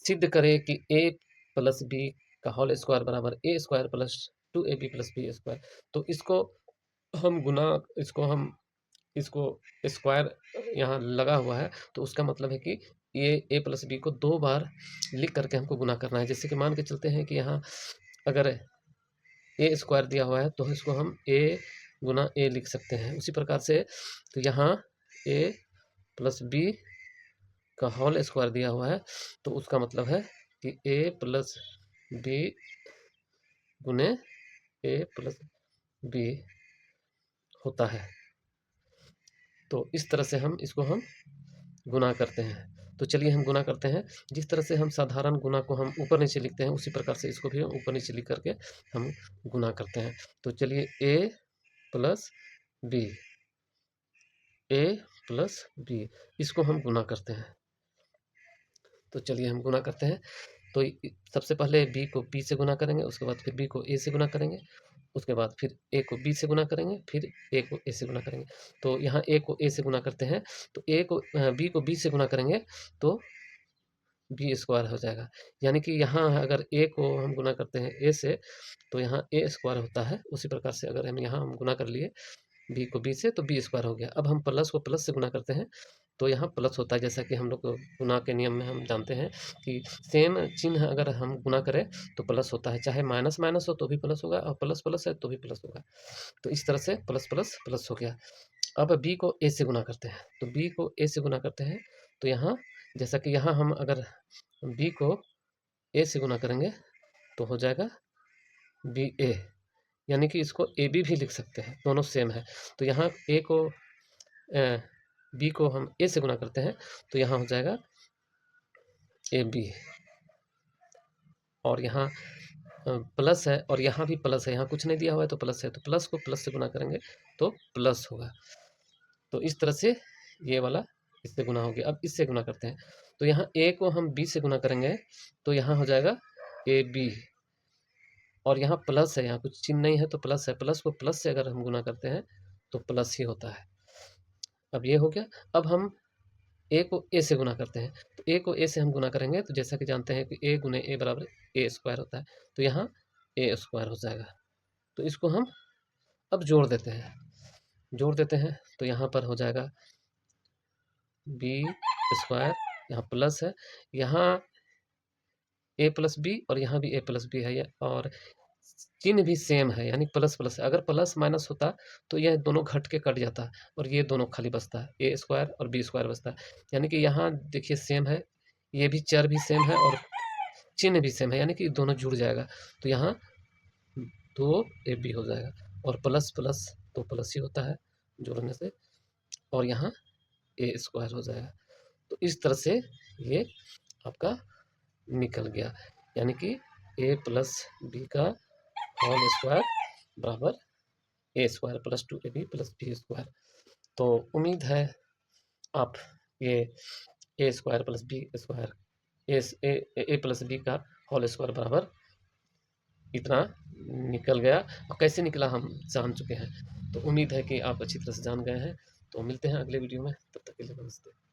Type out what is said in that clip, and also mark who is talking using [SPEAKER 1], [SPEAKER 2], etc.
[SPEAKER 1] सिद्ध करें कि ए प्लस बी का होल स्क्वायर बराबर a square plus 2ab plus b square. तो हम गुना इसको स्क्वायर यहाँ लगा हुआ है, तो उसका मतलब है कि ये ए प्लस बी को 2 बार लिख करके हमको गुना करना है। जैसे कि मान के चलते हैं कि यहाँ अगर ए स्क्वायर दिया हुआ है तो इसको हम ए गुना ए लिख सकते हैं। उसी प्रकार से तो यहाँ ए प्लस बी का होल स्क्वायर दिया हुआ है, तो उसका मतलब है कि ए प्लस बी गुने ए प्लस बी होता है। तो इस तरह से इसको हम गुना करते हैं। तो चलिए हम गुना करते हैं। जिस तरह से हम साधारण गुना को हम ऊपर नीचे लिखते हैं, उसी प्रकार से इसको भी हम ऊपर नीचे लिख करके हम गुना करते हैं। तो चलिए ए प्लस बी, ए प्लस बी, इसको हम गुना करते हैं। तो चलिए हम गुना करते हैं। तो सबसे पहले बी को बी से गुना करेंगे, उसके बाद फिर बी को ए से गुना करेंगे, उसके बाद फिर ए को बी से गुना करेंगे, फिर ए को ए से गुना करेंगे। तो यहाँ ए को ए से गुना करते हैं, तो बी को बी से गुना करेंगे तो बी स्क्वायर हो जाएगा। यानी कि यहाँ अगर ए को हम गुना करते हैं ए से, तो यहाँ ए स्क्वायर होता है। उसी प्रकार से अगर हम गुना कर लिए बी को बी से, तो बी स्क्वायर हो गया। अब हम प्लस को प्लस से गुना करते हैं, तो यहाँ प्लस होता है। जैसा कि हम लोग गुना के नियम में हम जानते हैं कि सेम चिन्ह अगर हम गुना करें तो प्लस होता है, चाहे माइनस माइनस हो तो भी प्लस होगा, और प्लस प्लस है तो भी प्लस होगा। तो इस तरह से प्लस प्लस प्लस हो गया। अब बी को ए से गुना करते हैं, तो बी को ए से गुना करते हैं, तो यहाँ जैसा कि यहाँ हम अगर बी को ए से गुना करेंगे तो हो जाएगा बी ए, यानी कि इसको ए बी भी लिख सकते हैं, दोनों सेम है। तो यहाँ ए को बी को हम ए से गुना करते हैं, तो यहाँ हो जाएगा ए बी, और यहाँ प्लस है और यहाँ भी प्लस है, यहाँ कुछ नहीं दिया हुआ है तो प्लस है, तो प्लस को प्लस से गुना करेंगे तो प्लस होगा। तो इस तरह से ये वाला इससे गुना हो गया। अब इससे गुना करते हैं, तो यहाँ ए को हम बी से गुना करेंगे तो यहाँ हो जाएगा ए बी, और यहाँ प्लस है, यहाँ कुछ चिन्ह नहीं है तो प्लस है, प्लस को प्लस से अगर हम गुना करते हैं तो प्लस ही होता है। अब ये हो गया। अब हम ए को ए से गुना करते हैं, तो ए को ए से हम गुना करेंगे तो जैसा कि जानते हैं कि ए गुने ए बराबर ए स्क्वायर होता है, तो यहाँ ए स्क्वायर हो जाएगा। तो इसको हम अब जोड़ देते हैं, तो यहाँ पर हो जाएगा बी स्क्वायर, यहाँ प्लस है, यहाँ ए प्लस बी और यहाँ भी ए प्लस बी है, और चिन्ह भी सेम है, यानी प्लस प्लस है। अगर प्लस माइनस होता तो यह दोनों घट के कट जाता और ये दोनों खाली बचता है, ए स्क्वायर और बी स्क्वायर बचता है। यानी कि यहाँ देखिए सेम है, ये भी चर भी सेम है और चिन्ह भी सेम है, यानी कि दोनों जुड़ जाएगा। तो यहाँ 2ab हो जाएगा, और प्लस प्लस तो प्लस ही होता है जोड़ने से, और यहाँ ए स्क्वायर हो जाएगा। तो इस तरह से ये आपका निकल गया, यानी कि ए प्लस बी का होल स्क्वायर बराबर a square plus 2ab plus b square. तो उम्मीद है आप ये a square plus b square a plus b का होल स्क्वायर बराबर इतना निकल गया, और कैसे निकला हम जान चुके हैं। तो उम्मीद है कि आप अच्छी तरह से जान गए हैं। तो मिलते हैं अगले वीडियो में, तब तक के लिए नमस्ते।